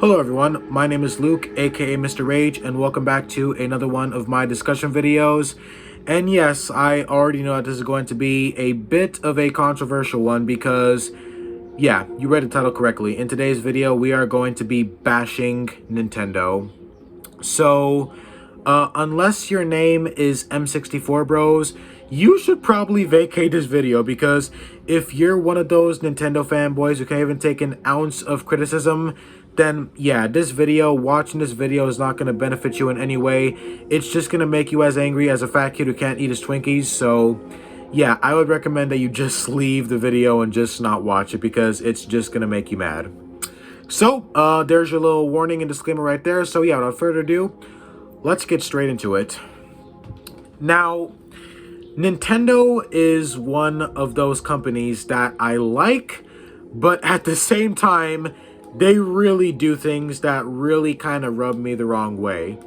Hello everyone, my name is Luke, aka Mr. Rage, and welcome back to another one of my discussion videos. And yes, I already know that this is going to be a bit of a controversial one because, yeah, you read the title correctly. In today's video, we are going to be bashing Nintendo. So, unless your name is M64 Bros, you should probably vacate this video because if you're one of those Nintendo fanboys who can't even take an ounce of criticism, then yeah, watching this video is not going to benefit you in any way. It's just going to make you as angry as a fat kid who can't eat his Twinkies. So yeah, I would recommend that you just leave the video and just not watch it because it's just going to make you mad. So there's your little warning and disclaimer right there. So yeah, without further ado, let's get straight into it. Now, Nintendo is one of those companies that I like, but at the same time, they really do things that really kind of rub me the wrong way.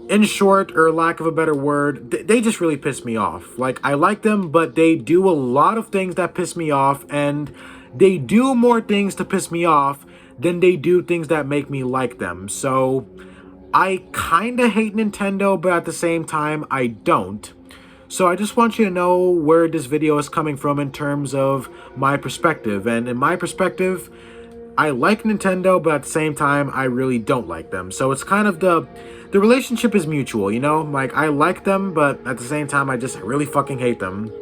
In short, or lack of a better word, they just really piss me off. Like, I like them, but they do a lot of things that piss me off, and they do more things to piss me off than they do things that make me like them. So, I kind of hate Nintendo, but at the same time, I don't. So I just want you to know where this video is coming from in terms of my perspective. And in my perspective, I like Nintendo, but at the same time, I really don't like them. So it's kind of the relationship is mutual, you know? Like, I like them, but at the same time, I just really fucking hate them.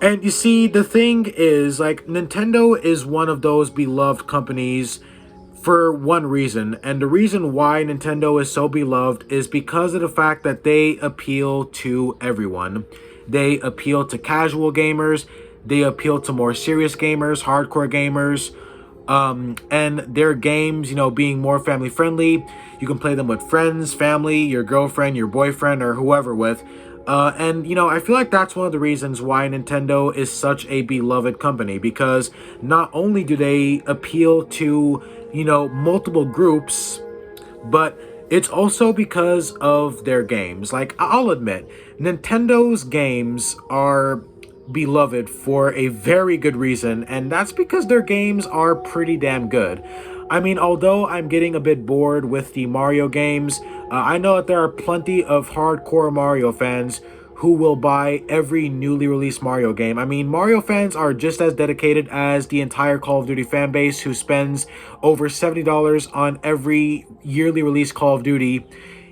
And you see, the thing is, like, Nintendo is one of those beloved companies for one reason, and the reason why Nintendo is so beloved is because of the fact that they appeal to everyone. They appeal to casual gamers, they appeal to more serious gamers, hardcore gamers, and their games, you know, being more family friendly. You can play them with friends, family, your girlfriend, your boyfriend, or whoever with. And, you know, I feel like that's one of the reasons why Nintendo is such a beloved company, because not only do they appeal to, you know, multiple groups, but it's also because of their games. Like, I'll admit, Nintendo's games are beloved for a very good reason, and that's because their games are pretty damn good. I mean, although I'm getting a bit bored with the Mario games, I know that there are plenty of hardcore Mario fans who will buy every newly released Mario game. I mean, Mario fans are just as dedicated as the entire Call of Duty fan base who spends over $70 on every yearly released Call of Duty,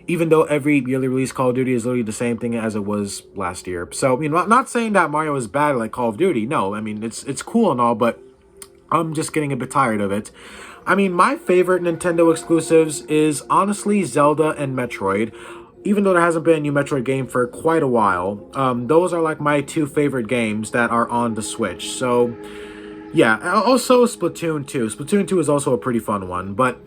even though every yearly release Call of Duty is literally the same thing as it was last year. So, you know, not saying that Mario is bad like Call of Duty. No, I mean, it's cool and all, but I'm just getting a bit tired of it. I mean, my favorite Nintendo exclusives is honestly Zelda and Metroid. Even though there hasn't been a new Metroid game for quite a while, those are like my two favorite games that are on the Switch. So, yeah, also Splatoon 2. Splatoon 2 is also a pretty fun one, but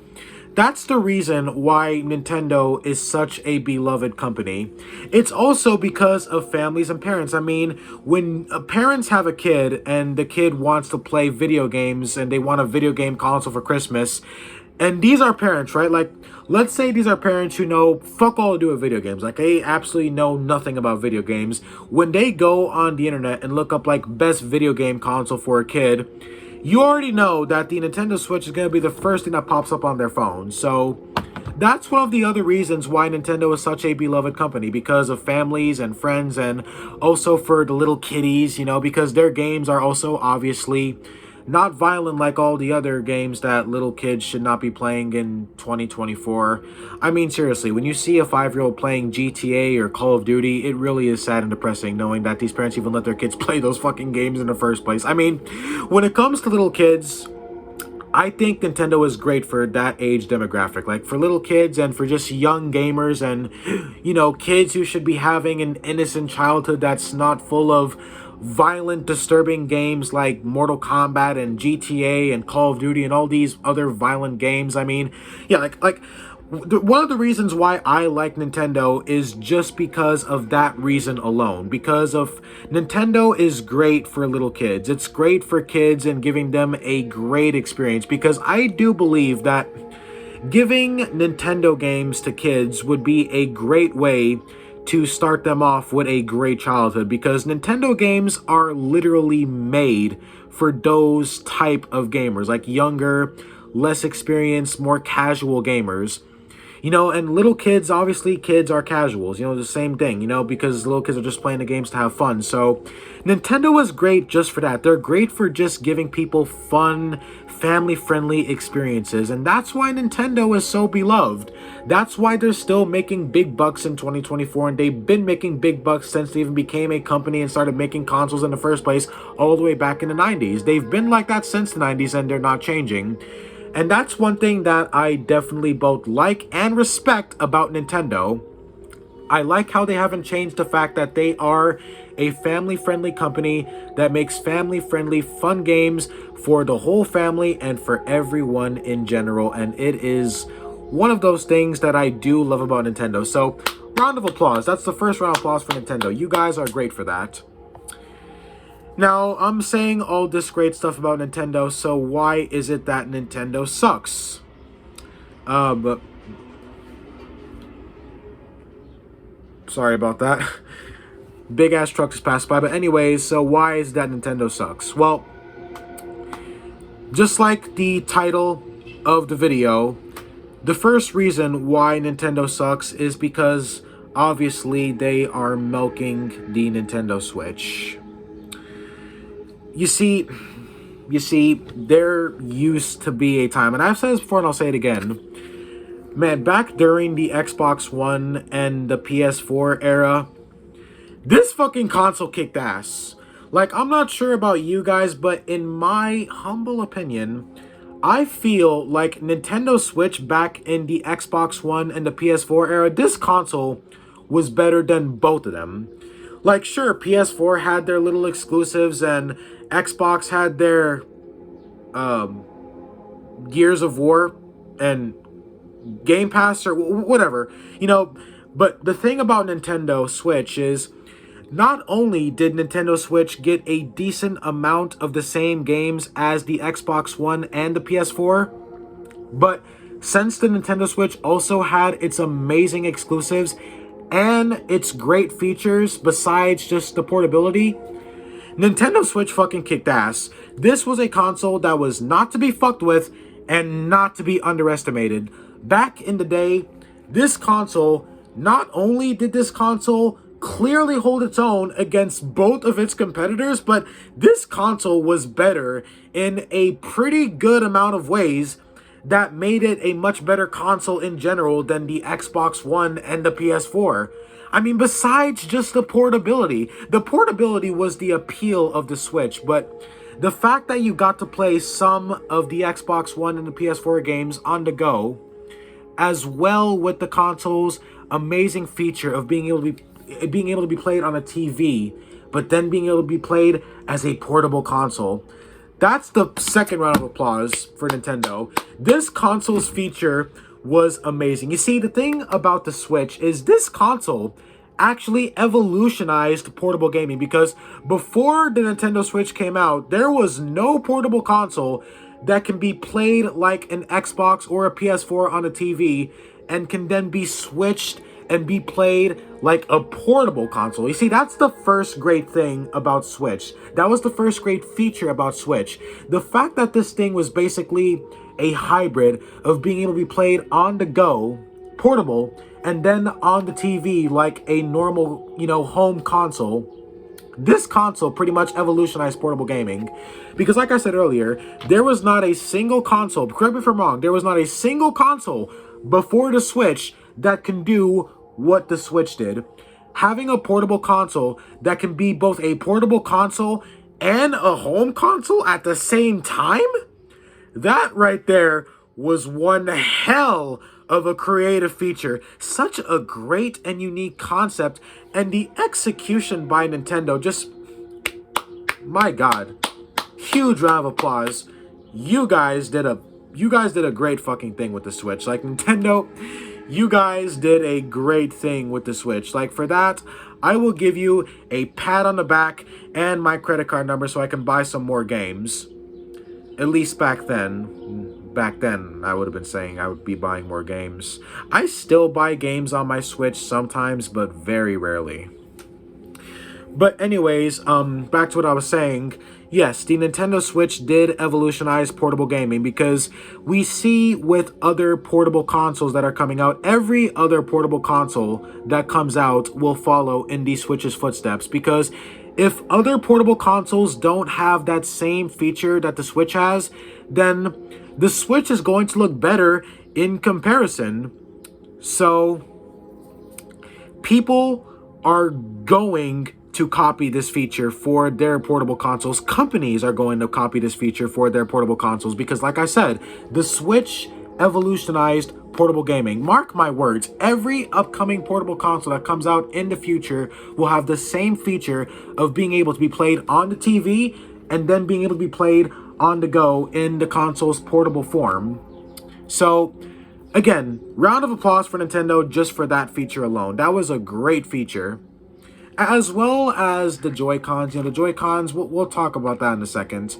that's the reason why Nintendo is such a beloved company. It's also because of families and parents. I mean, when parents have a kid and the kid wants to play video games and they want a video game console for Christmas, and these are parents, right? Like, let's say these are parents who know fuck all to do with video games. Like, they absolutely know nothing about video games. When they go on the internet and look up, like, best video game console for a kid, you already know that the Nintendo Switch is going to be the first thing that pops up on their phone. So that's one of the other reasons why Nintendo is such a beloved company, because of families and friends, and also for the little kiddies, you know, because their games are also obviously not violent like all the other games that little kids should not be playing in 2024. I mean, seriously, when you see a 5-year-old playing GTA or Call of Duty, it really is sad and depressing knowing that these parents even let their kids play those fucking games in the first place. I mean, when it comes to little kids, I think Nintendo is great for that age demographic, like for little kids and for just young gamers and, you know, kids who should be having an innocent childhood that's not full of violent, disturbing games like Mortal Kombat and GTA and Call of Duty and all these other violent games. I mean, yeah, like one of the reasons why I like Nintendo is just because of that reason alone. Because of Nintendo is great for little kids. It's great for kids and giving them a great experience. Because I do believe that giving Nintendo games to kids would be a great way to start them off with a great childhood, because Nintendo games are literally made for those type of gamers, like younger, less experienced, more casual gamers. You know, and little kids, obviously, kids are casuals. You know, the same thing, you know, because little kids are just playing the games to have fun. So, Nintendo is great just for that. They're great for just giving people fun, family-friendly experiences. And that's why Nintendo is so beloved. That's why they're still making big bucks in 2024. And they've been making big bucks since they even became a company and started making consoles in the first place all the way back in the 90s. They've been like that since the 90s, and they're not changing. And that's one thing that I definitely both like and respect about Nintendo. I like how they haven't changed the fact that they are a family-friendly company that makes family-friendly fun games for the whole family and for everyone in general. And it is one of those things that I do love about Nintendo. So, round of applause. That's the first round of applause for Nintendo. You guys are great for that. Now, I'm saying all this great stuff about Nintendo, so why is it that Nintendo sucks? But sorry about that. Big ass truck just passed by. But anyways, so why is that Nintendo sucks? Well, just like the title of the video, the first reason why Nintendo sucks is because obviously they are milking the Nintendo Switch. You see, there used to be a time, and I've said this before and I'll say it again. Man, back during the Xbox One and the PS4 era, this fucking console kicked ass. Like, I'm not sure about you guys, but in my humble opinion, I feel like Nintendo Switch back in the Xbox One and the PS4 era, this console was better than both of them. Like, sure, PS4 had their little exclusives and Xbox had their Gears of War and Game Pass or whatever, you know. But the thing about Nintendo Switch is not only did Nintendo Switch get a decent amount of the same games as the Xbox One and the PS4, but since the Nintendo Switch also had its amazing exclusives and its great features besides just the portability, Nintendo Switch fucking kicked ass. This was a console that was not to be fucked with and not to be underestimated. Back in the day, this console, not only did this console clearly hold its own against both of its competitors, but this console was better in a pretty good amount of ways that made it a much better console in general than the Xbox One and the PS4. I mean, besides just the portability was the appeal of the Switch, but the fact that you got to play some of the Xbox One and the PS4 games on the go, as well with the console's amazing feature of being able to be played on a TV, but then being able to be played as a portable console. That's the second round of applause for Nintendo. This console's feature was amazing. You see, the thing about the Switch is this console actually evolutionized portable gaming, because before the Nintendo Switch came out, there was no portable console that can be played like an Xbox or a PS4 on a TV and can then be switched and be played like a portable console. You see, that's the first great thing about Switch. That was the first great feature about Switch. The fact that this thing was basically a hybrid of being able to be played on the go, portable, and then on the TV like a normal, home console. This console pretty much evolutionized portable gaming, because like I said earlier, there was not a single console, correct me if I'm wrong, there was not a single console before the Switch that can do what the Switch did. Having a portable console that can be both a portable console and a home console at the same time, that right there was one hell of a creative feature. Such a great and unique concept, and the execution by Nintendo, just, my God, huge round of applause. You guys did a great fucking thing with the Switch. Like, Nintendo, you guys did a great thing with the Switch. Like, for that, I will give you a pat on the back and my credit card number so I can buy some more games. At least back then. Back then, I would have been saying I would be buying more games. I still buy games on my Switch sometimes, but very rarely. But anyways, back to what I was saying. yes, the Nintendo Switch did evolutionize portable gaming, because we see with other portable consoles that are coming out, every other portable console that comes out will follow in the Switch's footsteps. Because if other portable consoles don't have that same feature that the Switch has, then the Switch is going to look better in comparison. So people are going to copy this feature for their portable consoles. Companies are going to copy this feature for their portable consoles, because like I said, the Switch evolutionized portable gaming. Mark my words, every upcoming portable console that comes out in the future will have the same feature of being able to be played on the TV and then being able to be played on the go in the console's portable form. So again, round of applause for Nintendo just for that feature alone. That was a great feature. As well as the Joy-Cons. The Joy-Cons, we'll talk about that in a second.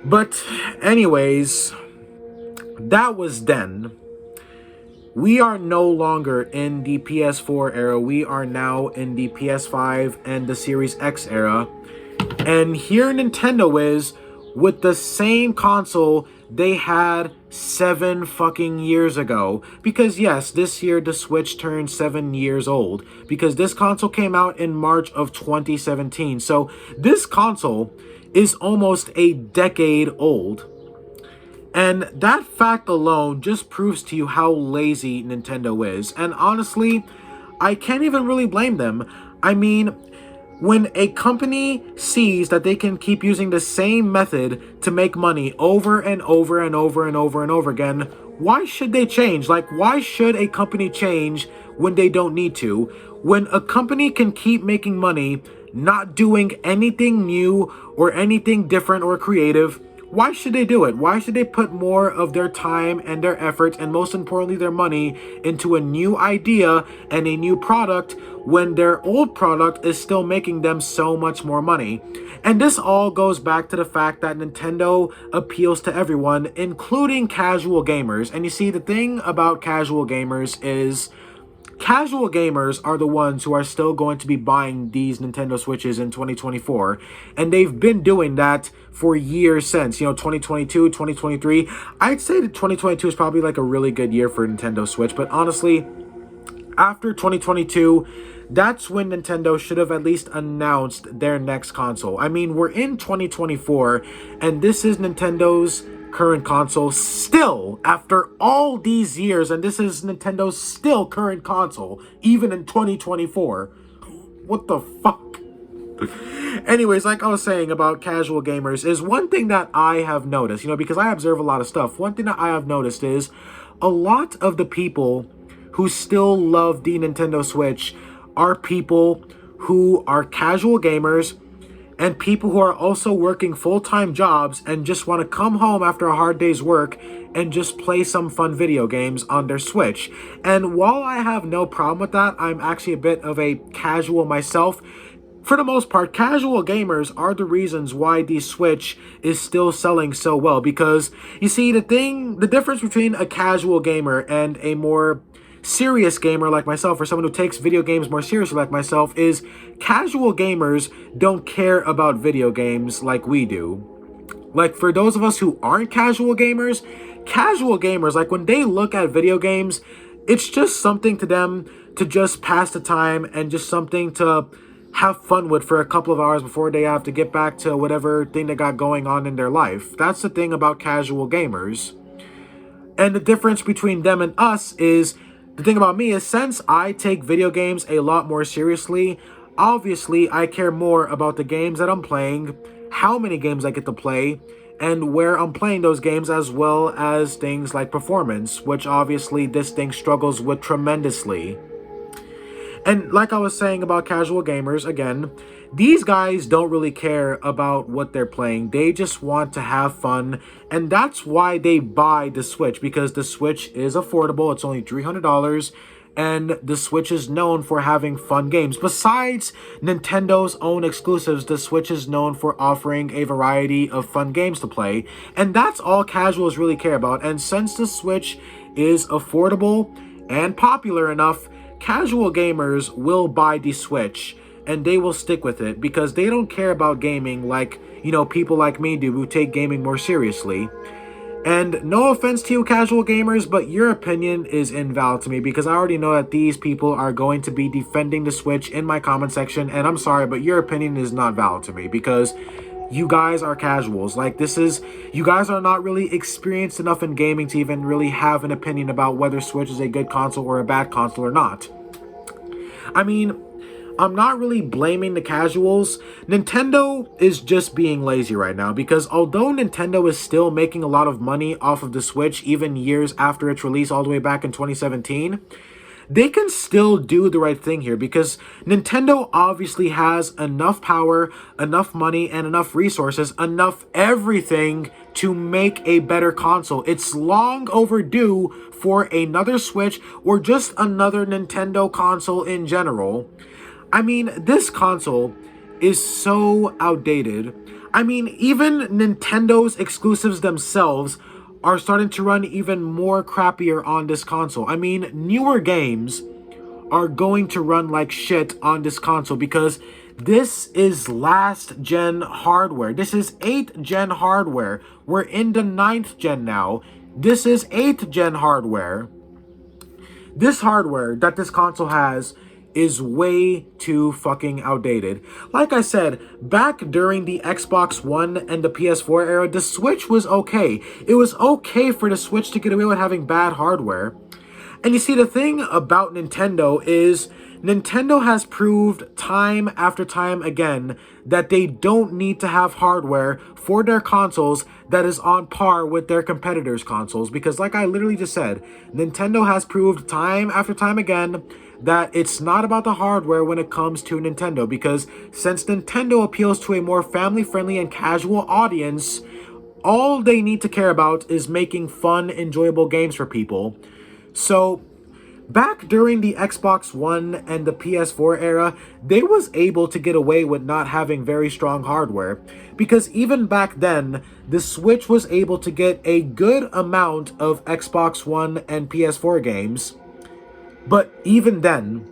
But anyways, that was then. We are no longer in the PS4 era. We are now in the PS5 and the Series X era. And here Nintendo is with the same console they had 7 fucking years ago. Because yes, this year the Switch turned 7 years old, because this console came out in March of 2017. So this console is almost a decade old. And that fact alone just proves to you how lazy Nintendo is. And honestly, I can't even really blame them. I mean, when a company sees that they can keep using the same method to make money over and over and over and over and over again, why should they change? Like, why should a company change when they don't need to? When a company can keep making money, not doing anything new or anything different or creative, why should they do it? Why should they put more of their time and their effort, and most importantly their money, into a new idea and a new product when their old product is still making them so much more money? And this all goes back to the fact that Nintendo appeals to everyone, including casual gamers. And you see, the thing about casual gamers is casual gamers are the ones who are still going to be buying these Nintendo Switches in 2024. And they've been doing that for years since, 2022, 2023. I'd say that 2022 is probably like a really good year for Nintendo Switch. But honestly, after 2022, that's when Nintendo should have at least announced their next console. I mean, we're in 2024, and this is Nintendo's current console still after all these years, and this is Nintendo's still current console even in 2024. What the fuck? Anyways, like I was saying about casual gamers, is one thing that I have noticed, because I observe a lot of stuff. One thing that I have noticed is a lot of the people who still love the Nintendo Switch are people who are casual gamers and people who are also working full-time jobs and just want to come home after a hard day's work and just play some fun video games on their Switch. And while I have no problem with that, I'm actually a bit of a casual myself. For the most part, casual gamers are the reasons why the Switch is still selling so well. Because, you see, the difference between a casual gamer and a more serious gamer like myself, or someone who takes video games more seriously like myself, is casual gamers don't care about video games like we do. Like, for those of us who aren't casual gamers, like, when they look at video games, it's just something to them to just pass the time and just something to have fun with for a couple of hours before they have to get back to whatever thing they got going on in their life. That's the thing about casual gamers. And the difference between them and us is, the thing about me is, since I take video games a lot more seriously, obviously I care more about the games that I'm playing, how many games I get to play, and where I'm playing those games, as well as things like performance, which obviously this thing struggles with tremendously. And like I was saying about casual gamers, again, these guys don't really care about what they're playing. They just want to have fun, and that's why they buy the Switch, because the Switch is affordable. It's only $300, and the Switch is known for having fun games. Besides Nintendo's own exclusives, the Switch is known for offering a variety of fun games to play, and that's all casuals really care about. And since the Switch is affordable and popular enough, casual gamers will buy the Switch, and they will stick with it because they don't care about gaming like, people like me do who take gaming more seriously. And no offense to you casual gamers, but your opinion is invalid to me because I already know that these people are going to be defending the Switch in my comment section, and I'm sorry, but your opinion is not valid to me because you guys are casuals. Like, you guys are not really experienced enough in gaming to even really have an opinion about whether Switch is a good console or a bad console or not. I mean, I'm not really blaming the casuals. Nintendo is just being lazy right now because although Nintendo is still making a lot of money off of the Switch even years after its release all the way back in 2017, they can still do the right thing here because Nintendo obviously has enough power, enough money, and enough resources, enough everything to make a better console. It's long overdue for another Switch or just another Nintendo console in general. I mean, this console is so outdated. I mean, even Nintendo's exclusives themselves are starting to run even more crappier on this console. I mean, newer games are going to run like shit on this console because this is last gen hardware. This is 8th gen hardware. We're in the 9th gen now. This is 8th gen hardware. This hardware that this console has is way too fucking outdated. Like I said, back during the Xbox One and the PS4 era, the Switch was okay. It was okay for the Switch to get away with having bad hardware. And you see, the thing about Nintendo is Nintendo has proved time after time again that they don't need to have hardware for their consoles that is on par with their competitors' consoles. Because like I literally just said, Nintendo has proved time after time again that it's not about the hardware when it comes to Nintendo. Because since Nintendo appeals to a more family-friendly and casual audience, all they need to care about is making fun, enjoyable games for people. So back during the Xbox One and the PS4 era, they was able to get away with not having very strong hardware because even back then, the Switch was able to get a good amount of Xbox One and PS4 games. But even then,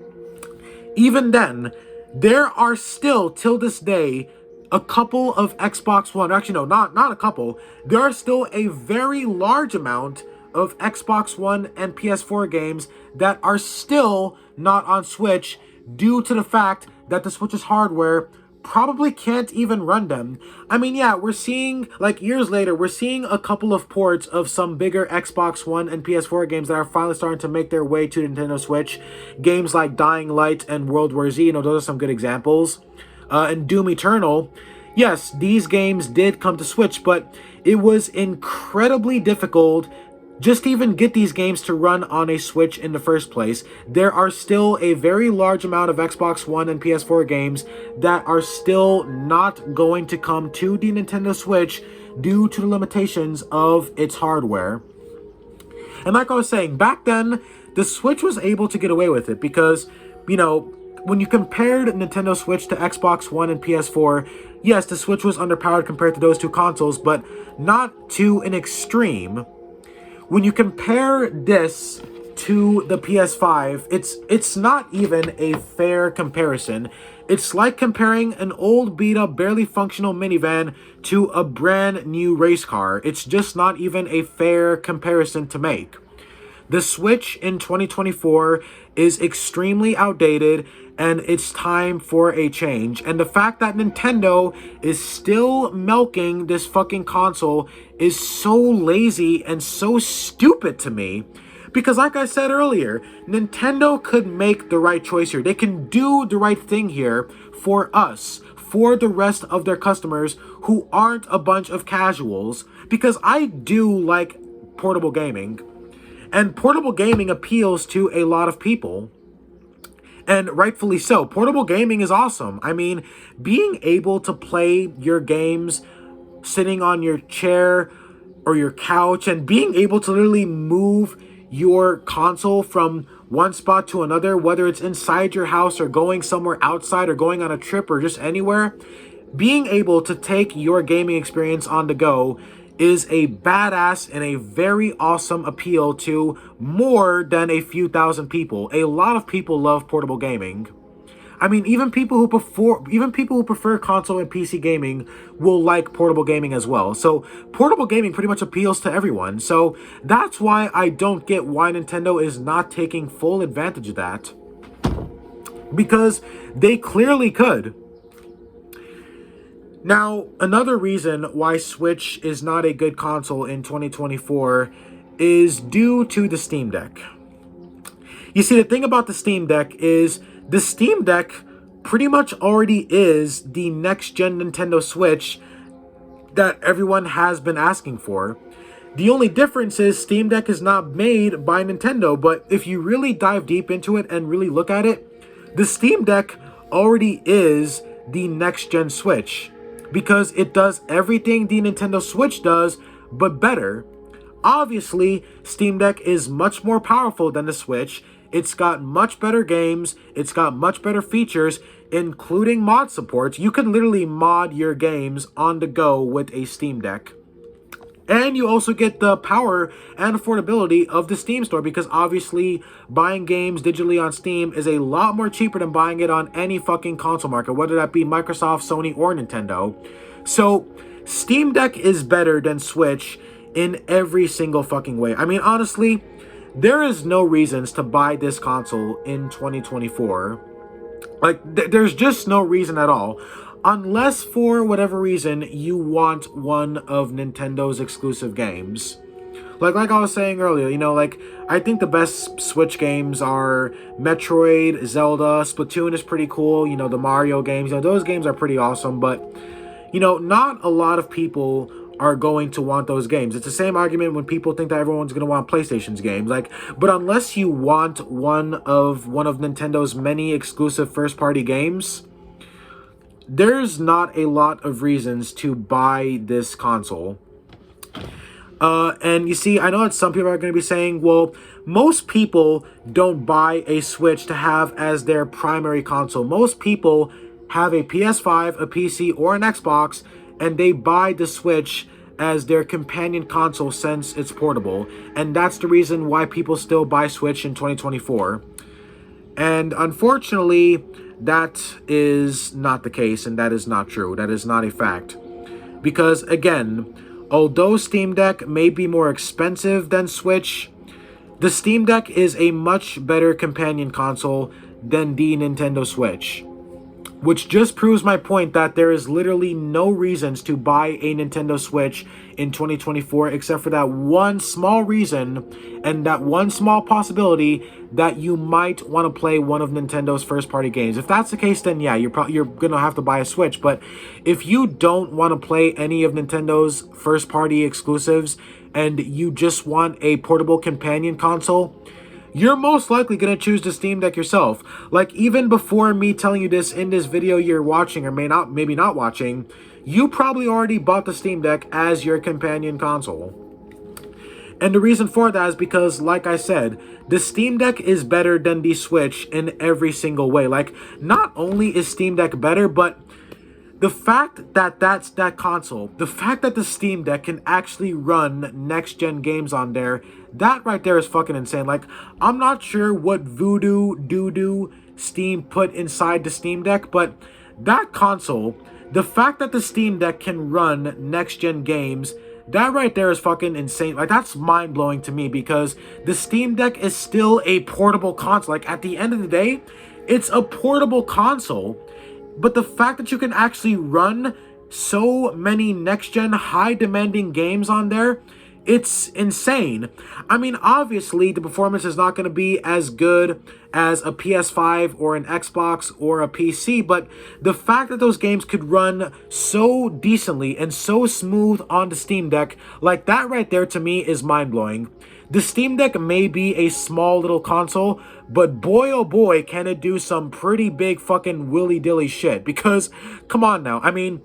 there are still, till this day, a couple of Xbox One, actually no, not a couple, there are still a very large amount of Xbox One and PS4 games that are still not on Switch due to the fact that the Switch's hardware probably can't even run them. I mean, yeah, we're seeing, like years later, we're seeing a couple of ports of some bigger Xbox One and PS4 games that are finally starting to make their way to Nintendo Switch. Games like Dying Light and World War Z, those are some good examples. And Doom Eternal. Yes, these games did come to Switch, but it was incredibly difficult just to even get these games to run on a Switch in the first place. There are still a very large amount of Xbox One and PS4 games that are still not going to come to the Nintendo Switch due to the limitations of its hardware. And like I was saying, back then, the Switch was able to get away with it because, when you compared Nintendo Switch to Xbox One and PS4, yes, the Switch was underpowered compared to those two consoles, but not to an extreme. When you compare this to the PS5, it's not even a fair comparison. It's like comparing an old beat-up, barely functional minivan to a brand new race car. It's just not even a fair comparison to make. The Switch in 2024 is extremely outdated, and it's time for a change. And the fact that Nintendo is still milking this fucking console is so lazy and so stupid to me. Because like I said earlier, Nintendo could make the right choice here. They can do the right thing here for us, for the rest of their customers who aren't a bunch of casuals. Because I do like portable gaming. And portable gaming appeals to a lot of people. And rightfully so. Portable gaming is awesome. I mean, being able to play your games sitting on your chair or your couch and being able to literally move your console from one spot to another, whether it's inside your house or going somewhere outside or going on a trip or just anywhere, being able to take your gaming experience on the go is a badass and a very awesome appeal to more than a few thousand people. A lot of people love portable gaming. I mean, even people who prefer console and PC gaming will like portable gaming as well. So portable gaming pretty much appeals to everyone. So that's why I don't get why Nintendo is not taking full advantage of that. Because they clearly could. Now, another reason why Switch is not a good console in 2024 is due to the Steam Deck. You see, the thing about the Steam Deck is the Steam Deck pretty much already is the next-gen Nintendo Switch that everyone has been asking for. The only difference is Steam Deck is not made by Nintendo, but if you really dive deep into it and really look at it, the Steam Deck already is the next-gen Switch because it does everything the Nintendo Switch does, but better. Obviously, Steam Deck is much more powerful than the Switch. It's got much better games. It's got much better features, including mod support. You can literally mod your games on the go with a Steam Deck. And you also get the power and affordability of the Steam store because obviously buying games digitally on Steam is a lot more cheaper than buying it on any fucking console market, whether that be Microsoft, Sony, or Nintendo. So Steam Deck is better than Switch in every single fucking way. I mean, honestly, there is no reasons to buy this console in 2024. Like, there's just no reason at all. Unless, for whatever reason, you want one of Nintendo's exclusive games. Like I was saying earlier, you know, like, I think the best Switch games are Metroid, Zelda, Splatoon is pretty cool, you know, the Mario games, you know, those games are pretty awesome, but, you know, not a lot of people are going to want those games. It's the same argument when people think that everyone's going to want PlayStation's games. Like, but unless you want one of Nintendo's many exclusive first-party games, there's not a lot of reasons to buy this console. And you see, I know that some people are going to be saying, well, most people don't buy a Switch to have as their primary console. Most people have a PS5, a PC, or an Xbox, and they buy the Switch as their companion console since it's portable. And that's the reason why people still buy Switch in 2024. And unfortunately, that is not the case, and that is not true. That is not a fact. Because, again, although Steam Deck may be more expensive than Switch, the Steam Deck is a much better companion console than the Nintendo Switch. Which just proves my point that there is literally no reasons to buy a Nintendo Switch in 2024 except for that one small reason and that one small possibility that you might want to play one of Nintendo's first-party games. If that's the case, then yeah, you're going to have to buy a Switch. But if you don't want to play any of Nintendo's first-party exclusives and you just want a portable companion console, you're most likely going to choose the Steam Deck yourself. Like, even before me telling you this in this video you're watching or maybe not watching, you probably already bought the Steam Deck as your companion console. And the reason for that is because, like I said, the Steam Deck is better than the Switch in every single way. Like, not only is Steam Deck better, but the fact that that's that console, the fact that the Steam Deck can actually run next-gen games on there, that right there is fucking insane. Like, I'm not sure what voodoo doo-doo Steam put inside the Steam Deck, but that console, the fact that the Steam Deck can run next-gen games, that right there is fucking insane. Like, that's mind-blowing to me because the Steam Deck is still a portable console. Like, at the end of the day, it's a portable console. But the fact that you can actually run so many next-gen high-demanding games on there, it's insane. I mean, obviously, the performance is not going to be as good as a PS5 or an Xbox or a PC, but the fact that those games could run so decently and so smooth on the Steam Deck, like that right there to me is mind-blowing. The Steam Deck may be a small little console, but boy oh boy can it do some pretty big fucking willy-dilly shit. Because, come on now, I mean,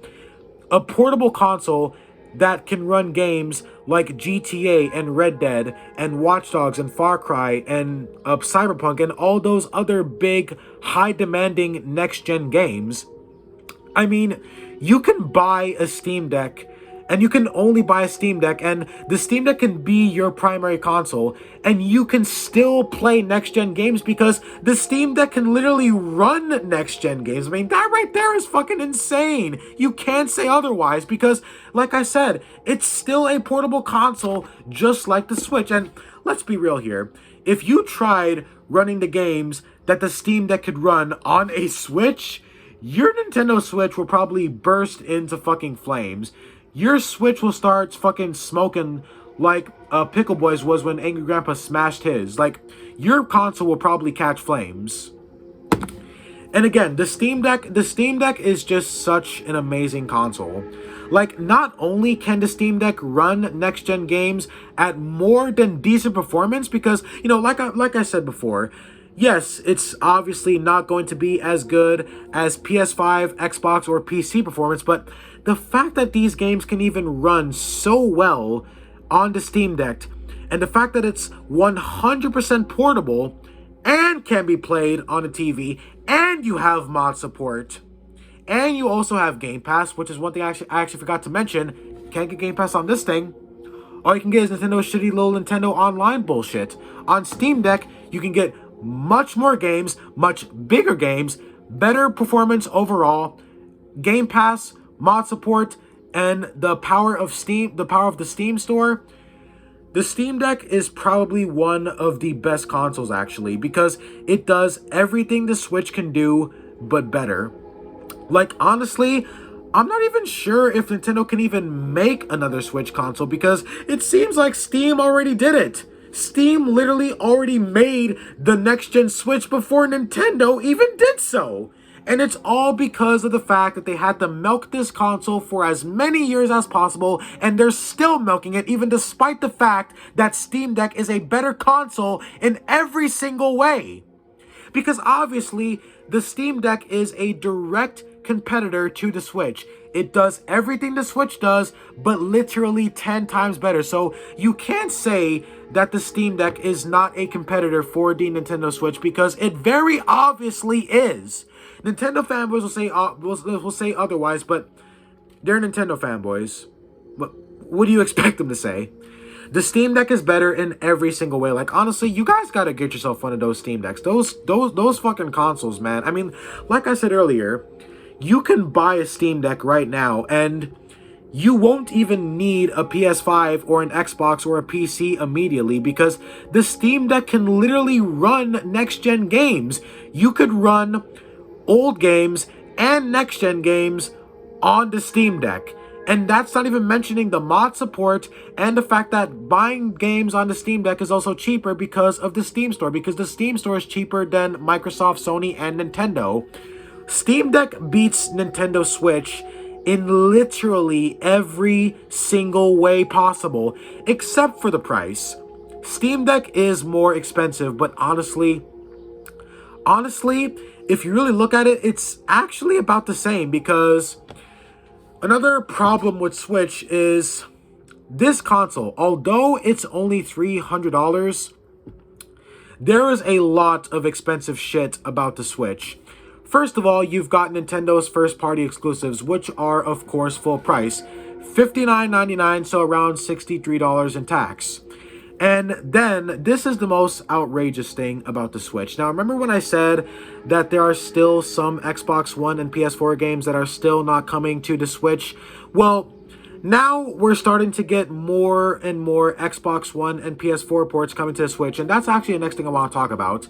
a portable console that can run games like GTA and Red Dead and Watch Dogs and Far Cry and Cyberpunk and all those other big, high-demanding next-gen games. I mean, you can buy a Steam Deck and you can only buy a Steam Deck, and the Steam Deck can be your primary console, and you can still play next-gen games because the Steam Deck can literally run next-gen games. I mean, that right there is fucking insane. You can't say otherwise because, like I said, it's still a portable console just like the Switch. And let's be real here. If you tried running the games that the Steam Deck could run on a Switch, your Nintendo Switch will probably burst into fucking flames. Your Switch will start fucking smoking like Pickle Boy's was when Angry Grandpa smashed his. Like, your console will probably catch flames. And again, the Steam Deck is just such an amazing console. Like, not only can the Steam Deck run next-gen games at more than decent performance, because, you know, like I said before, yes, it's obviously not going to be as good as PS5, Xbox, or PC performance, but the fact that these games can even run so well on the Steam Deck, and the fact that it's 100% portable and can be played on a TV, and you have mod support, and you also have Game Pass, which is one thing I actually forgot to mention. Can't get Game Pass on this thing. All you can get is Nintendo's shitty little Nintendo Online bullshit. On Steam Deck, you can get much more games, much bigger games, better performance overall, Game Pass, mod support, and the power of Steam, the power of the Steam store. The Steam Deck is probably one of the best consoles, actually, because it does everything the Switch can do, but better. Like, honestly, I'm not even sure if Nintendo can even make another Switch console, because it seems like Steam already did it. Steam literally already made the next-gen Switch before Nintendo even did so. And it's all because of the fact that they had to milk this console for as many years as possible, and they're still milking it even despite the fact that Steam Deck is a better console in every single way. Because obviously, the Steam Deck is a direct competitor to the Switch. It does everything the Switch does, but literally 10 times better. So you can't say that the Steam Deck is not a competitor for the Nintendo Switch, because it very obviously is. Nintendo fanboys will say otherwise, but they're Nintendo fanboys. What do you expect them to say? The Steam Deck is better in every single way. Like, honestly, you guys gotta get yourself one of those Steam Decks. Those fucking consoles, man. I mean, like I said earlier, you can buy a Steam Deck right now, and you won't even need a PS5 or an Xbox or a PC immediately, because the Steam Deck can literally run next-gen games. You could run old games and next-gen games on the Steam Deck. And that's not even mentioning the mod support and the fact that buying games on the Steam Deck is also cheaper because of the Steam Store, because the Steam Store is cheaper than Microsoft, Sony, and Nintendo. Steam Deck beats Nintendo Switch in literally every single way possible, except for the price. Steam Deck is more expensive, but honestly, if you really look at it, it's actually about the same, because another problem with Switch is this console, although it's only $300, there is a lot of expensive shit about the Switch. First of all, you've got Nintendo's first-party exclusives, which are, of course, full price. $59.99, so around $63 in tax. And then, this is the most outrageous thing about the Switch. Now, remember when I said that there are still some Xbox One and PS4 games that are still not coming to the Switch? Well, now we're starting to get more and more Xbox One and PS4 ports coming to the Switch, and that's actually the next thing I want to talk about.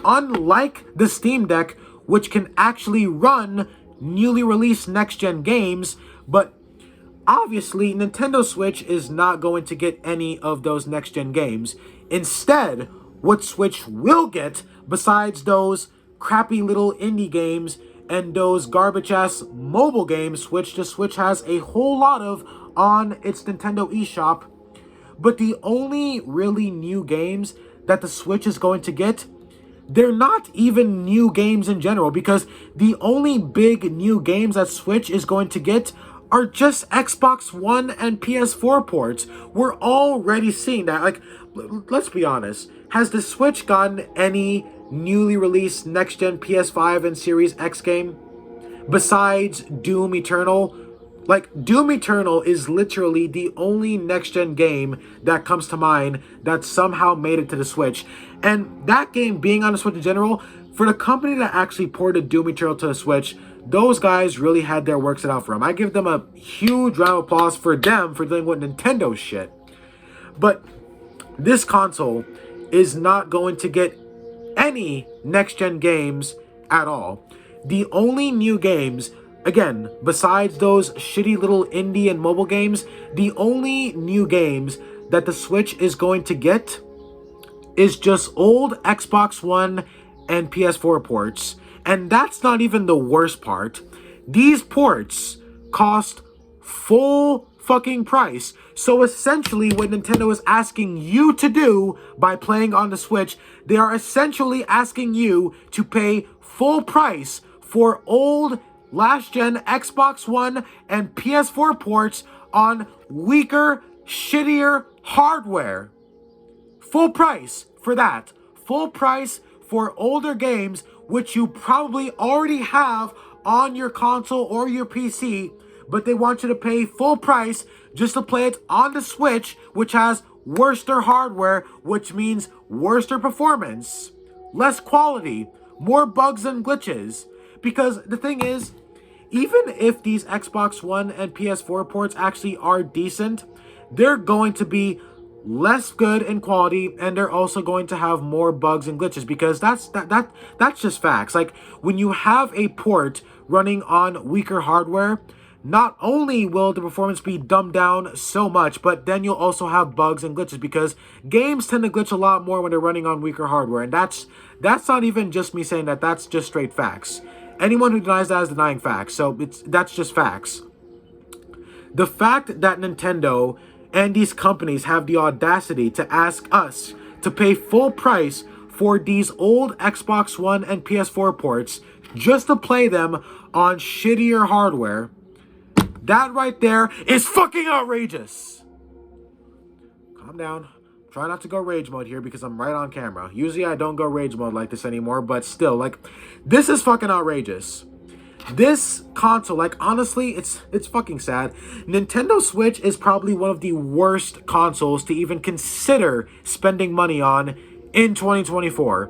Unlike the Steam Deck, which can actually run newly released next-gen games, but obviously, Nintendo Switch is not going to get any of those next-gen games. Instead, what Switch will get, besides those crappy little indie games and those garbage-ass mobile games, which the Switch has a whole lot of on its Nintendo eShop, but the only really new games that the Switch is going to get, they're not even new games in general, because the only big new games that Switch is going to get are just Xbox One and PS4 ports. We're already seeing that. Like, let's be honest. Has the Switch gotten any newly released next-gen PS5 and Series X game? Besides Doom Eternal, Like, Doom Eternal is literally the only next-gen game that comes to mind that somehow made it to the Switch. And that game being on the Switch in general, for the company that actually ported Doom Eternal to the Switch, those guys really had their work set out for them. I give them a huge round of applause for them for dealing with Nintendo shit. But this console is not going to get any next-gen games at all. The only new games, again, besides those shitty little indie and mobile games, the only new games that the Switch is going to get is just old Xbox One and PS4 ports. And that's not even the worst part. These ports cost full fucking price. So essentially what Nintendo is asking you to do by playing on the Switch, they are essentially asking you to pay full price for old last-gen Xbox One and PS4 ports on weaker, shittier hardware. Full price for that. Full price for older games which you probably already have on your console or your PC, but they want you to pay full price just to play it on the Switch, which has worser hardware, which means worser performance, less quality, more bugs and glitches. Because the thing is, even if these Xbox One and PS4 ports actually are decent, they're going to be less good in quality, and they're also going to have more bugs and glitches, because that's just facts. Like, when you have a port running on weaker hardware, not only will the performance be dumbed down so much, but then you'll also have bugs and glitches, because games tend to glitch a lot more when they're running on weaker hardware. And that's not even just me saying that, that's just straight facts. Anyone who denies that is denying facts. So that's just facts. The fact that Nintendo and these companies have the audacity to ask us to pay full price for these old Xbox One and PS4 ports just to play them on shittier hardware, that right there is fucking outrageous. Calm down. Try not to go rage mode here because I'm right on camera. Usually I don't go rage mode like this anymore, but still, like, this is fucking outrageous. This console, like, honestly, it's fucking sad. Nintendo Switch is probably one of the worst consoles to even consider spending money on in 2024.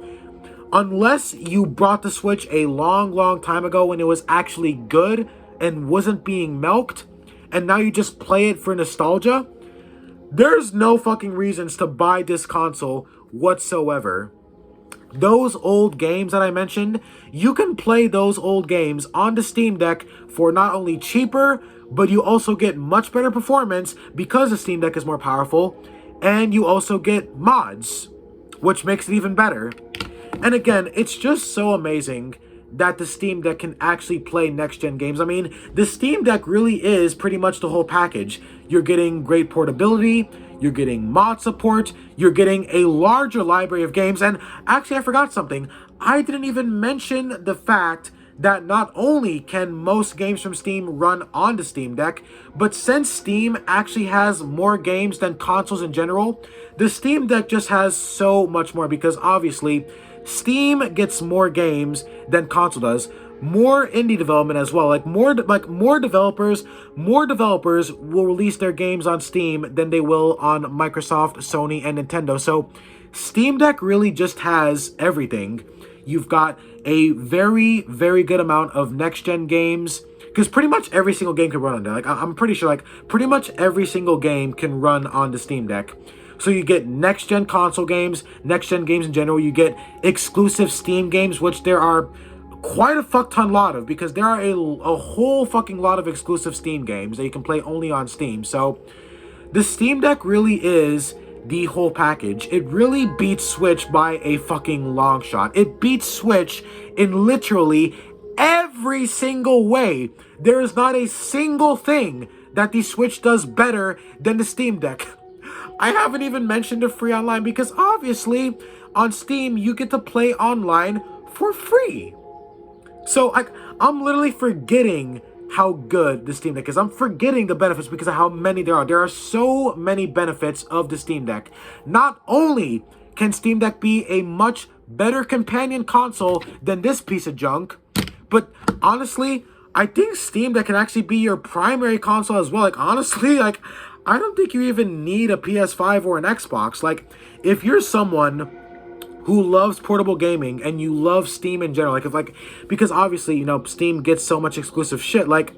Unless you brought the Switch a long time ago when it was actually good and wasn't being milked, and now you just play it for nostalgia, there's no fucking reasons to buy this console whatsoever. Those old games that I mentioned, you can play those old games on the Steam Deck for not only cheaper, but you also get much better performance because the Steam Deck is more powerful, and you also get mods, which makes it even better. And again, it's just so amazing that the Steam Deck can actually play next-gen games. I mean, the Steam Deck really is pretty much the whole package. You're getting great portability, you're getting mod support, you're getting a larger library of games, and actually I forgot something. I didn't even mention the fact that not only can most games from Steam run on the Steam Deck, but since Steam actually has more games than consoles in general, the Steam Deck just has so much more, because obviously Steam gets more games than console does. More indie development as well. More developers will release their games on Steam than they will on Microsoft, Sony, and Nintendo. So Steam Deck really just has everything. You've got a very good amount of next-gen games, because pretty much every single game can run on there. Like, I'm pretty sure, like, pretty much every single game can run on the Steam Deck. So you get next-gen console games, next-gen games in general. You get exclusive Steam games, which there are quite a fuck ton lot of, because there are a whole fucking lot of exclusive Steam games that you can play only on Steam. So the Steam Deck really is the whole package. It really beats Switch by a fucking long shot. It beats Switch in literally every single way. There is not a single thing that the Switch does better than the Steam Deck. I haven't even mentioned the free online, because obviously on Steam you get to play online for free. So I'm literally forgetting how good the Steam Deck is. I'm forgetting the benefits because of how many there are. There are so many benefits of the Steam Deck. Not only can Steam Deck be a much better companion console than this piece of junk, but honestly, I think Steam Deck can actually be your primary console as well. Like, honestly, like, I don't think you even need a PS5 or an Xbox. Like, if you're someone who loves portable gaming and you love Steam in general, like, if, like, because obviously, you know, Steam gets so much exclusive shit. Like,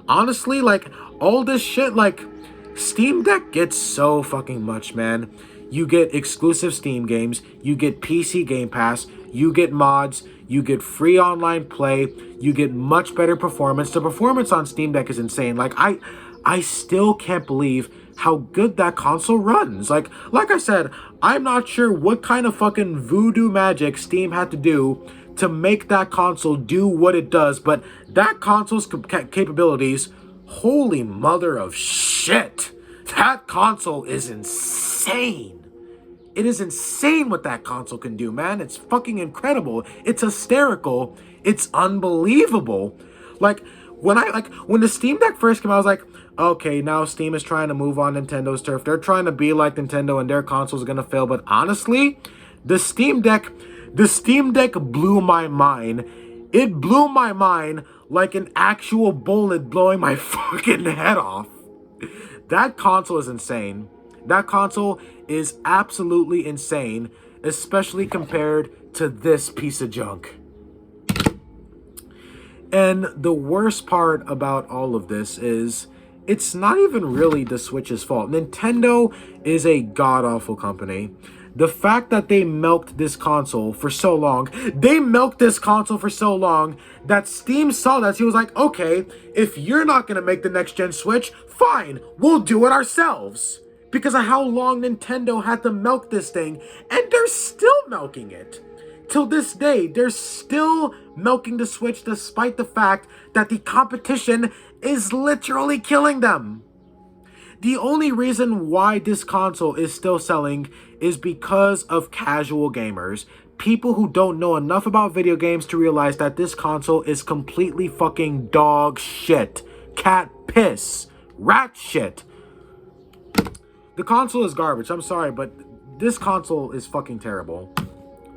honestly, like, all this shit, like, Steam Deck gets so fucking much, man. You get exclusive Steam games, you get PC Game Pass, you get mods, you get free online play, you get much better performance. The performance on Steam Deck is insane. Like, I still can't believe how good that console runs. Like I said, I'm not sure what kind of fucking voodoo magic Steam had to do to make that console do what it does, but that console's capabilities, holy mother of shit. That console is insane. It is insane what that console can do, man. It's fucking incredible. It's hysterical. It's unbelievable. Like, when the Steam Deck first came out, I was like, okay, now Steam is trying to move on Nintendo's turf. They're trying to be like Nintendo and their console's gonna fail. But honestly, the Steam Deck blew my mind. It blew my mind like an actual bullet blowing my fucking head off. That console is insane. That console is absolutely insane, especially compared to this piece of junk. And the worst part about all of this is it's not even really the Switch's fault. Nintendo is a god-awful company. The fact that they milked this console for so long, that Steam saw that. He was like, okay, if you're not going to make the next-gen Switch, fine, we'll do it ourselves. Because of how long Nintendo had to milk this thing, and they're still milking it. Till this day, they're still milking the Switch despite the fact that the competition is literally killing them. The only reason why this console is still selling is because of casual gamers. People who don't know enough about video games to realize that this console is completely fucking dog shit. Cat piss. Rat shit. The console is garbage. I'm sorry, but this console is fucking terrible.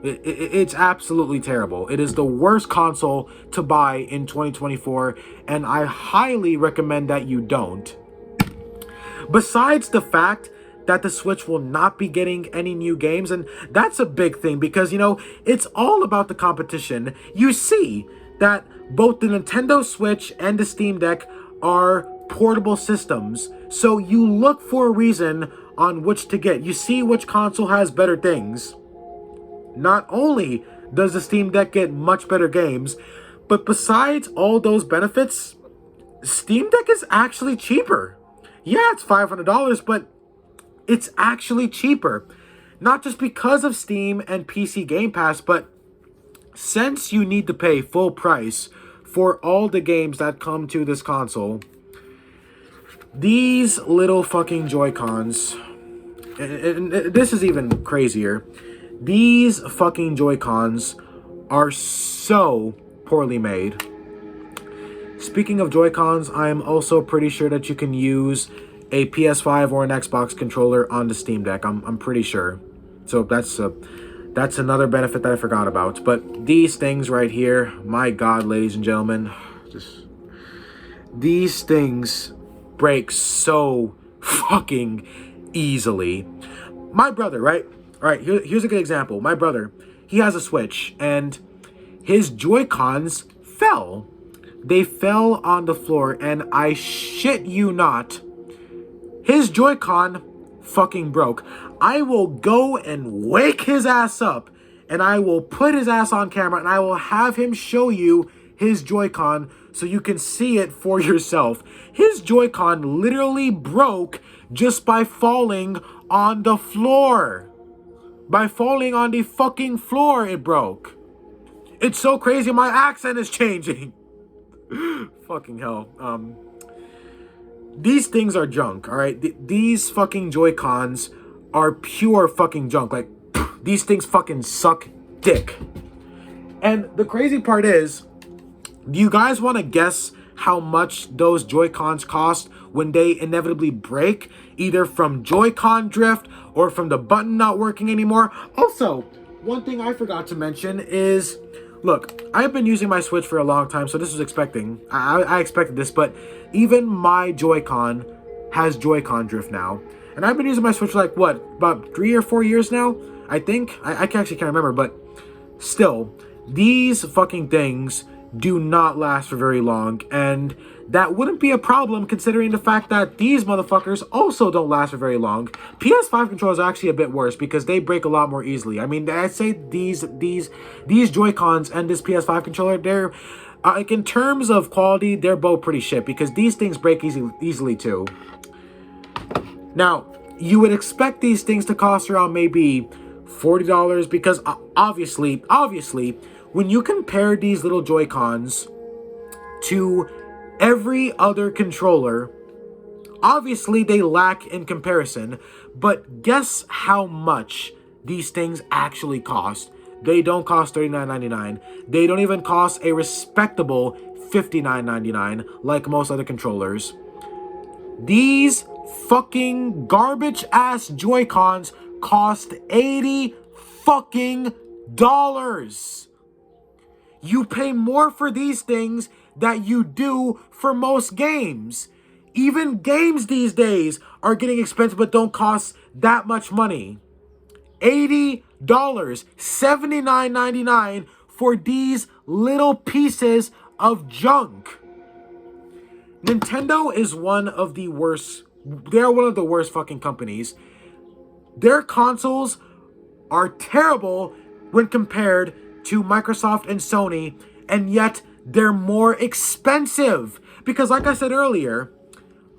It's absolutely terrible. It is the worst console to buy in 2024, and I highly recommend that you don't. Besides the fact that the Switch will not be getting any new games, and that's a big thing because, you know, it's all about the competition. You see that both the Nintendo Switch and the Steam Deck are portable systems, so you look for a reason on which to get. You see which console has better things. Not only does the Steam Deck get much better games, but besides all those benefits, Steam Deck is actually cheaper. Yeah, it's $500, but it's actually cheaper. Not just because of Steam and PC Game Pass, but since you need to pay full price for all the games that come to this console, these little fucking Joy-Cons, and this is even crazier, these fucking Joy-Cons are so poorly made. Speaking of Joy-Cons, I am also pretty sure that you can use a PS5 or an Xbox controller on the Steam Deck. I'm pretty sure. So that's another benefit that I forgot about. But these things right here, my God, ladies and gentlemen, these things break so fucking easily. My brother, right? All right, here's a good example. My brother, he has a Switch, and his Joy-Cons fell. They fell on the floor, and I shit you not, his Joy-Con fucking broke. I will go and wake his ass up, and I will put his ass on camera, and I will have him show you his Joy-Con so you can see it for yourself. His Joy-Con literally broke just by falling on the floor. By falling on the fucking floor, it broke. It's so crazy, my accent is changing. Fucking hell. These things are junk, alright? These fucking Joy-Cons are pure fucking junk. Like, these things fucking suck dick. And the crazy part is, do you guys want to guess how much those Joy-Cons cost when they inevitably break, either from Joy-Con drift or from the button not working anymore? Also, one thing I forgot to mention is Look, I've been using my Switch for a long time, so this was expecting. I expected this, but even my Joy-Con has Joy-Con drift now. And I've been using my Switch for like, what, about 3 or 4 years now? I think? I actually can't remember, but still, these fucking things do not last for very long, and that wouldn't be a problem considering the fact that these motherfuckers also don't last for very long. PS5 controllers are actually a bit worse because they break a lot more easily. I mean, I'd say these Joy-Cons and this PS5 controller, they're like, in terms of quality, they're both pretty shit because these things break easily too. Now, you would expect these things to cost around maybe $40 because obviously, when you compare these little Joy-Cons to every other controller, obviously they lack in comparison, but guess how much these things actually cost? They don't cost $39.99. They don't even cost a respectable $59.99 like most other controllers. These fucking garbage ass Joy-Cons cost $80 fucking dollars. You pay more for these things that you do for most games. Even games these days are getting expensive but don't cost that much money. $80, $79.99 for these little pieces of junk. Nintendo is one of the worst. They're one of the worst fucking companies. Their consoles are terrible when compared to Microsoft and Sony, and yet they're more expensive. Because like I said earlier,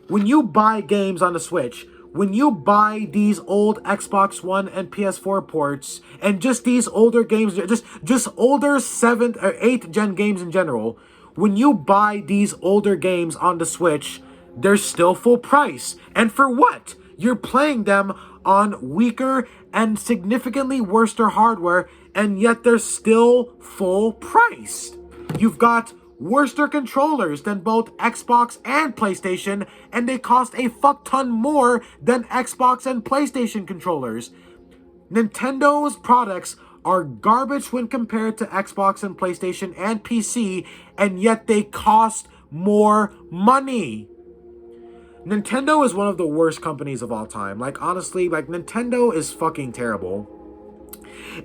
when you buy games on the Switch, when you buy these old Xbox One and PS4 ports, and just these older games, just older 7th or 8th gen games in general, when you buy these older games on the Switch, they're still full price. And for what? You're playing them on weaker and significantly worse hardware, and yet they're still full price. You've got worser controllers than both Xbox and PlayStation, and they cost a fuck ton more than Xbox and PlayStation controllers. Nintendo's products are garbage when compared to Xbox and PlayStation and PC, and yet they cost more money. Nintendo is one of the worst companies of all time. Like, honestly, like, Nintendo is fucking terrible.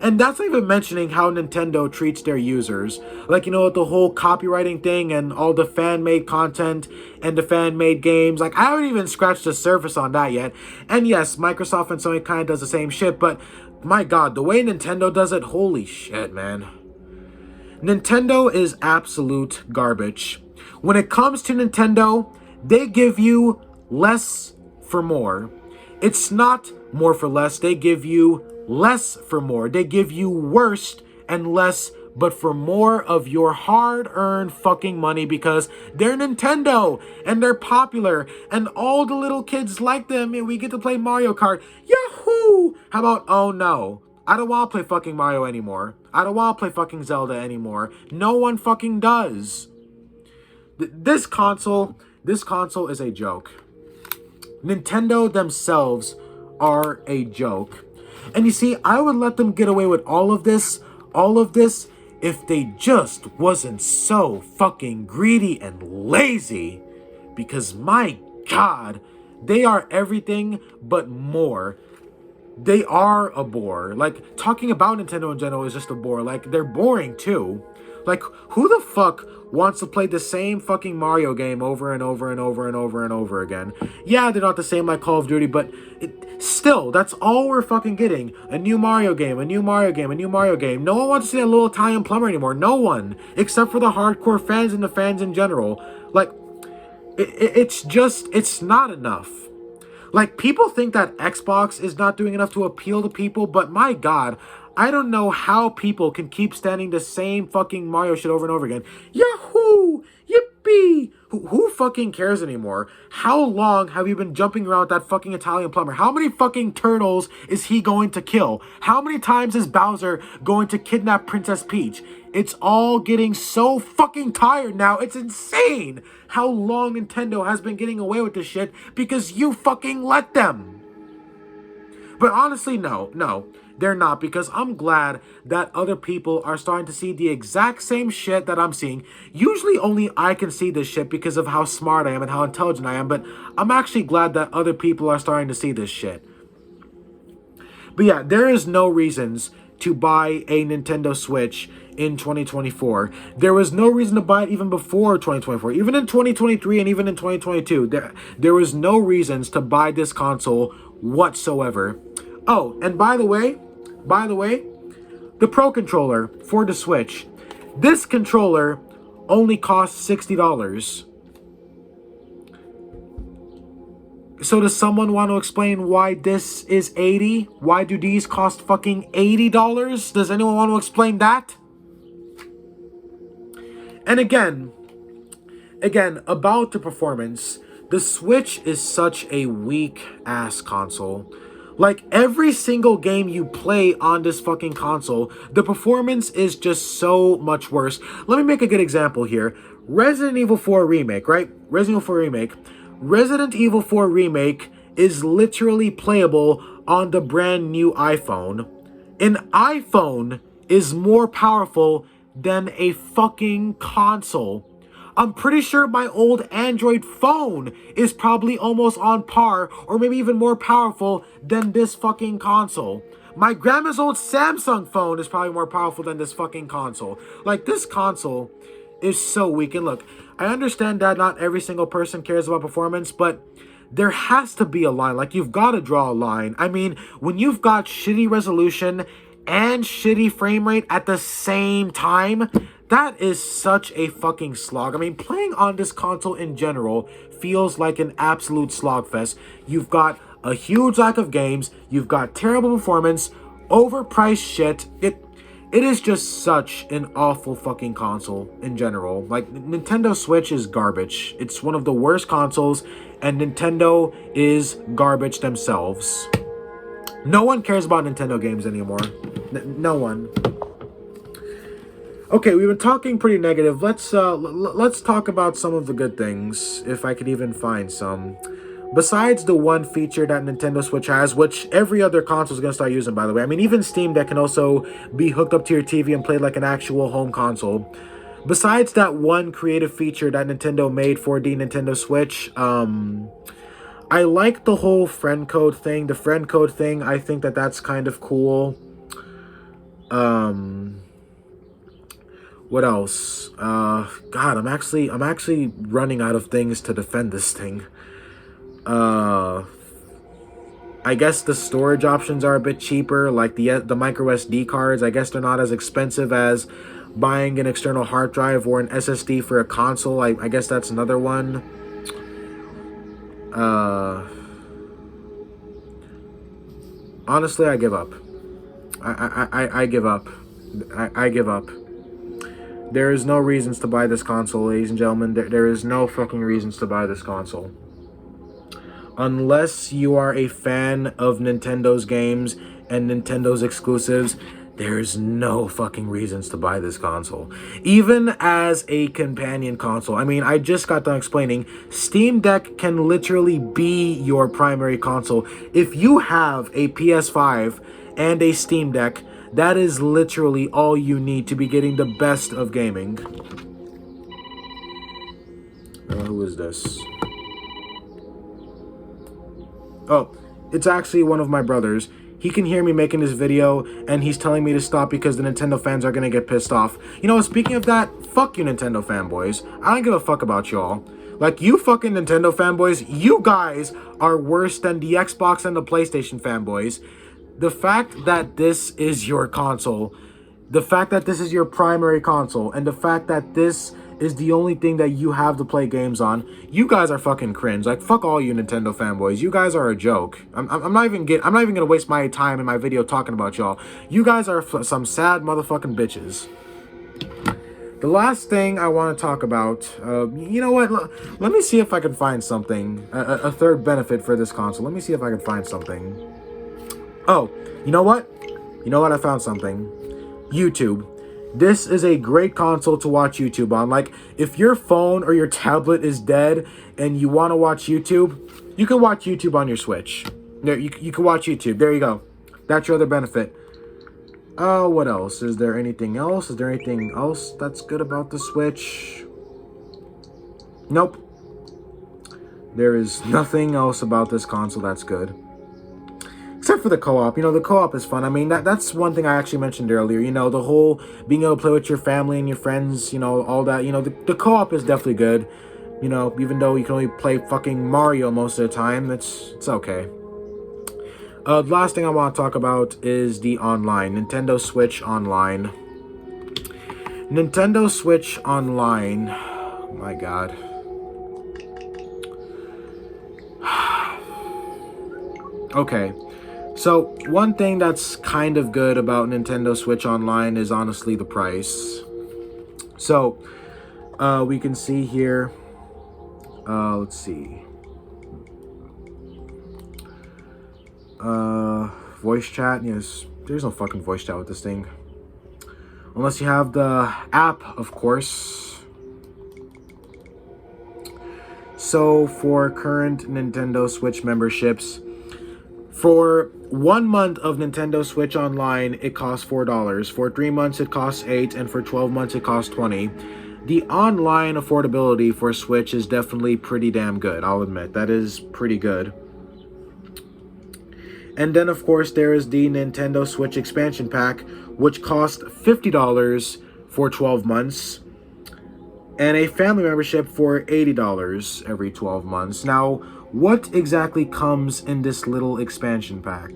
And that's not even mentioning how Nintendo treats their users. Like, you know, the whole copywriting thing and all the fan-made content and the fan-made games. Like, I haven't even scratched the surface on that yet. And yes, Microsoft and Sony kind of does the same shit, but my god, the way Nintendo does it, holy shit, man. Nintendo is absolute garbage. When it comes to Nintendo, they give you less for more. It's not more for less. They give you less for more. They give you worse and less, but for more of your hard-earned fucking money because they're Nintendo and they're popular and all the little kids like them and we get to play Mario Kart. Yahoo! How about, oh no, I don't want to play fucking Mario anymore. I don't want to play fucking Zelda anymore. No one fucking does. This console is a joke. Nintendo themselves are a joke. And you see, I would let them get away with all of this, if they just wasn't so fucking greedy and lazy. Because my god, they are everything but more. They are a bore. Like, talking about Nintendo in general is just a bore. Like, they're boring too. Like, who the fuck wants to play the same fucking Mario game over and over and over and over and over again? Yeah, they're not the same like Call of Duty, but still, that's all we're fucking getting. A new Mario game, a new Mario game, a new Mario game. No one wants to see that little Italian plumber anymore. No one. Except for the hardcore fans and the fans in general. Like, it's not enough. Like, people think that Xbox is not doing enough to appeal to people, but my god, I don't know how people can keep standing the same fucking Mario shit over and over again. Yahoo! Yippee! Who fucking cares anymore? How long have you been jumping around with that fucking Italian plumber? How many fucking turtles is he going to kill? How many times is Bowser going to kidnap Princess Peach? It's all getting so fucking tired now. It's insane how long Nintendo has been getting away with this shit because you fucking let them. But honestly, no, they're not, because I'm glad that other people are starting to see the exact same shit that I'm seeing. Usually only I can see this shit because of how smart I am and how intelligent I am, but I'm actually glad that other people are starting to see this shit. But yeah, there is no reasons to buy a Nintendo Switch in 2024. There was no reason to buy it even before 2024. Even in 2023 and even in 2022, there was no reasons to buy this console whatsoever. Oh, and by the way, the Pro Controller for the Switch. This controller only costs $60. So does someone want to explain why this is $80? Why do these cost fucking $80? Does anyone want to explain that? And again, about the performance, the Switch is such a weak-ass console. Like, every single game you play on this fucking console, the performance is just so much worse. Let me make a good example here. Resident Evil 4 Remake, right? Resident Evil 4 Remake is literally playable on the brand new iPhone. An iPhone is more powerful than a fucking console. I'm pretty sure my old Android phone is probably almost on par or maybe even more powerful than this fucking console. My grandma's old Samsung phone is probably more powerful than this fucking console. Like, this console is so weak. And look, I understand that not every single person cares about performance, but there has to be a line. Like, you've got to draw a line. I mean, when you've got shitty resolution and shitty frame rate at the same time, that is such a fucking slog. I mean, playing on this console in general feels like an absolute slogfest. You've got a huge lack of games, you've got terrible performance, overpriced shit. It is just such an awful fucking console in general. Like, Nintendo Switch is garbage. It's one of the worst consoles, and Nintendo is garbage themselves. No one cares about Nintendo games anymore. No one. Okay, we've been talking pretty negative. Let's talk about some of the good things, if I could even find some. Besides the one feature that Nintendo Switch has, which every other console is going to start using, by the way. I mean, even Steam Deck can also be hooked up to your TV and play like an actual home console. Besides that one creative feature that Nintendo made for the Nintendo Switch, I like the whole friend code thing. The friend code thing, I think that's kind of cool. What else? God, I'm actually running out of things to defend this thing. I guess the storage options are a bit cheaper, like the micro SD cards. I guess they're not as expensive as buying an external hard drive or an SSD for a console. I guess that's another one. Honestly, I give up. I give up. I give up. There is no reasons to buy this console, ladies and gentlemen. There is no fucking reasons to buy this console. Unless you are a fan of Nintendo's games and Nintendo's exclusives, there's no fucking reasons to buy this console. Even as a companion console. I mean, I just got done explaining, Steam Deck can literally be your primary console. If you have a PS5 and a Steam Deck, that is literally all you need to be getting the best of gaming. Who is this? Oh, it's actually one of my brothers. He can hear me making this video, and he's telling me to stop because the Nintendo fans are gonna get pissed off. You know, speaking of that, fuck you Nintendo fanboys. I don't give a fuck about y'all. Like, you fucking Nintendo fanboys, you guys are worse than the Xbox and the PlayStation fanboys. The fact that this is your console, the fact that this is your primary console, and the fact that this is the only thing that you have to play games on, you guys are fucking cringe. Like, fuck all you Nintendo fanboys. You guys are a joke. I'm not even gonna waste my time in my video talking about y'all. You guys are some sad motherfucking bitches. The last thing I want to talk about, you know what? Let me see if I can find something, a third benefit for this console. Let me see if I can find something. Oh, you know what? I found something. YouTube. This is a great console to watch YouTube on. Like, if your phone or your tablet is dead and you want to watch YouTube, you can watch YouTube on your Switch. There, you can watch YouTube. There you go. That's your other benefit. What else? Is there anything else? Is there anything else that's good about the Switch? Nope. There is nothing else about this console that's good. Except for the co-op. You know, the co-op is fun. I mean, that's one thing I actually mentioned earlier. You know, the whole being able to play with your family and your friends, you know, all that. You know, the co-op is definitely good. You know, even though you can only play fucking Mario most of the time, it's okay. The last thing I want to talk about is the online. Nintendo Switch Online. Nintendo Switch Online. Oh my god. Okay. So, one thing that's kind of good about Nintendo Switch Online is honestly the price. So, we can see here. Let's see. Voice chat. Yes, there's no fucking voice chat with this thing. Unless you have the app, of course. So, for current Nintendo Switch memberships, for 1 month of Nintendo Switch Online, it costs $4. For 3 months, it costs $8, and for 12 months, it costs $20. The online affordability for Switch is definitely pretty damn good, I'll admit. That is pretty good. And then, of course, there is the Nintendo Switch Expansion Pack, which costs $50 for 12 months, and a family membership for $80 every 12 months. Now, what exactly comes in this little expansion pack?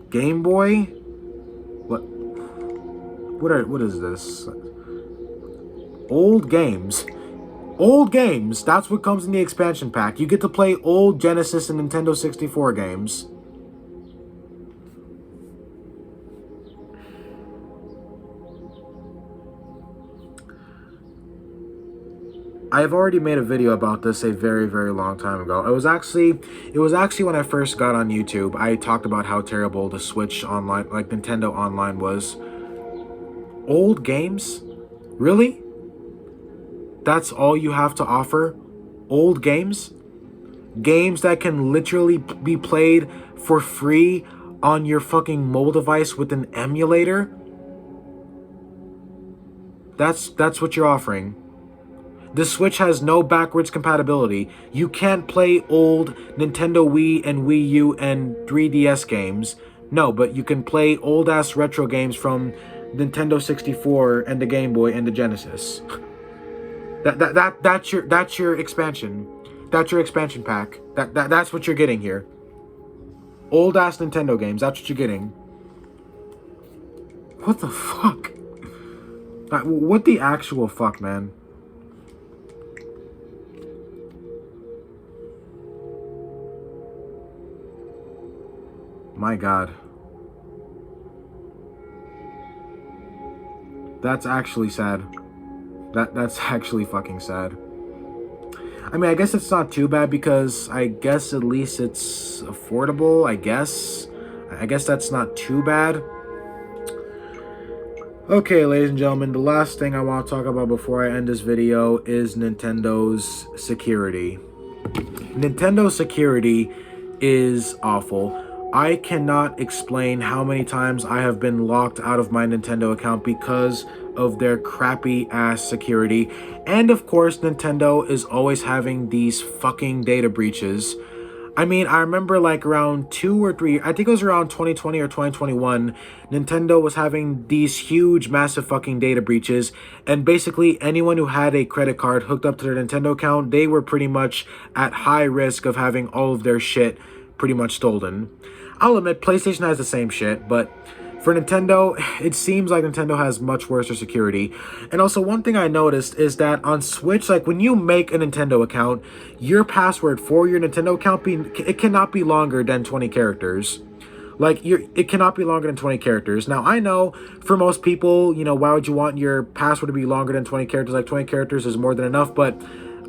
Game Boy? What is this? Old games. Old games. That's what comes in the expansion pack. You get to play old Genesis and Nintendo 64 games. I've already made a video about this a very, very long time ago. It was actually when I first got on YouTube. I talked about how terrible the Switch Online, like Nintendo Online, was. Old games? Really? That's all you have to offer? Old games? Games that can literally be played for free on your fucking mobile device with an emulator? That's what you're offering. The Switch has no backwards compatibility. You can't play old Nintendo Wii and Wii U and 3DS games. No, but you can play old-ass retro games from Nintendo 64 and the Game Boy and the Genesis. That's your expansion. That's your expansion pack. That's what you're getting here. Old-ass Nintendo games. That's what you're getting. What the fuck? What the actual fuck, man? My god. That's actually sad. That's actually fucking sad. I mean, I guess it's not too bad because I guess at least it's affordable, I guess. I guess that's not too bad. Okay, ladies and gentlemen, the last thing I want to talk about before I end this video is Nintendo's security. Nintendo security is awful. I cannot explain how many times I have been locked out of my Nintendo account because of their crappy ass security. And of course, Nintendo is always having these fucking data breaches. I mean, I remember like around 2 or 3, I think it was around 2020 or 2021, Nintendo was having these huge, massive fucking data breaches, and basically anyone who had a credit card hooked up to their Nintendo account, they were pretty much at high risk of having all of their shit pretty much stolen. I'll admit, PlayStation has the same shit, but for Nintendo, it seems like Nintendo has much worse security. And also, one thing I noticed is that on Switch, like when you make a Nintendo account, your password for your Nintendo account, it cannot be longer than 20 characters. Like, it cannot be longer than 20 characters. Now, I know for most people, you know, why would you want your password to be longer than 20 characters? Like, 20 characters is more than enough, but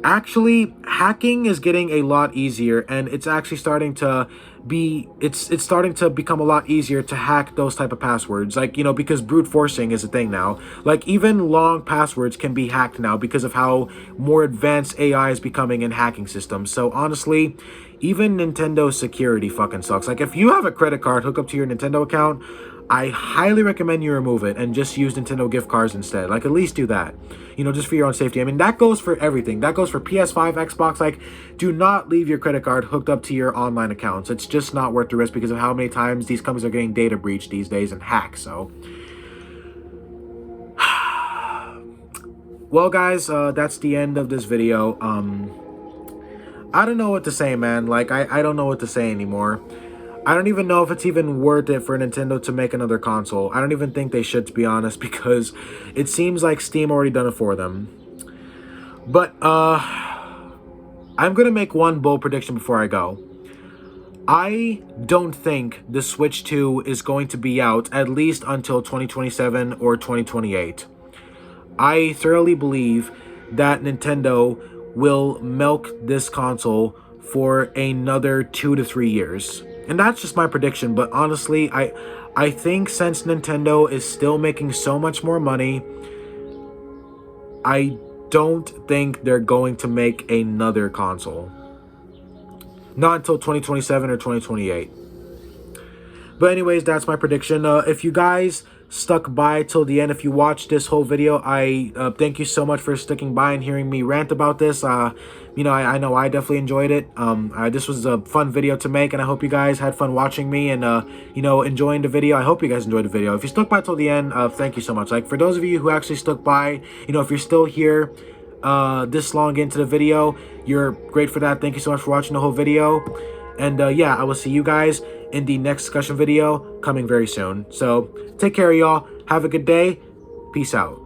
Actually, hacking is getting a lot easier, and it's actually starting to be it's starting to become a lot easier to hack those type of passwords, like, you know, because brute forcing is a thing now. Like, even long passwords can be hacked now because of how more advanced AI is becoming in hacking systems. So honestly, even Nintendo's security fucking sucks. Like, if you have a credit card hooked up to your Nintendo account, I highly recommend you remove it and just use Nintendo gift cards instead. Like, at least do that, you know, just for your own safety. I mean, that goes for everything. That goes for PS5, Xbox. Like, do not leave your credit card hooked up to your online accounts. It's just not worth the risk because of how many times these companies are getting data breached these days and hacked. So, well, guys, that's the end of this video. I don't know what to say, man. Like, I don't know what to say anymore. I don't even know if it's even worth it for Nintendo to make another console. I don't even think they should, to be honest, because it seems like Steam already done it for them. But, I'm gonna make one bold prediction before I go. I don't think the Switch 2 is going to be out at least until 2027 or 2028. I thoroughly believe that Nintendo will milk this console for another 2 to 3 years. And that's just my prediction, but honestly, I think since Nintendo is still making so much more money, I don't think they're going to make another console. Not until 2027 or 2028. But anyways, that's my prediction. If you guys stuck by till the end, if you watched this whole video, I thank you so much for sticking by and hearing me rant about this. You know, I know I definitely enjoyed it. This was a fun video to make, and I hope you guys had fun watching me and, you know, enjoying the video. I hope you guys enjoyed the video. If you stuck by till the end, thank you so much. Like, for those of you who actually stuck by, you know, if you're still here this long into the video, you're great for that. Thank you so much for watching the whole video. And yeah, I will see you guys in the next discussion video coming very soon. So take care, y'all. Have a good day. Peace out.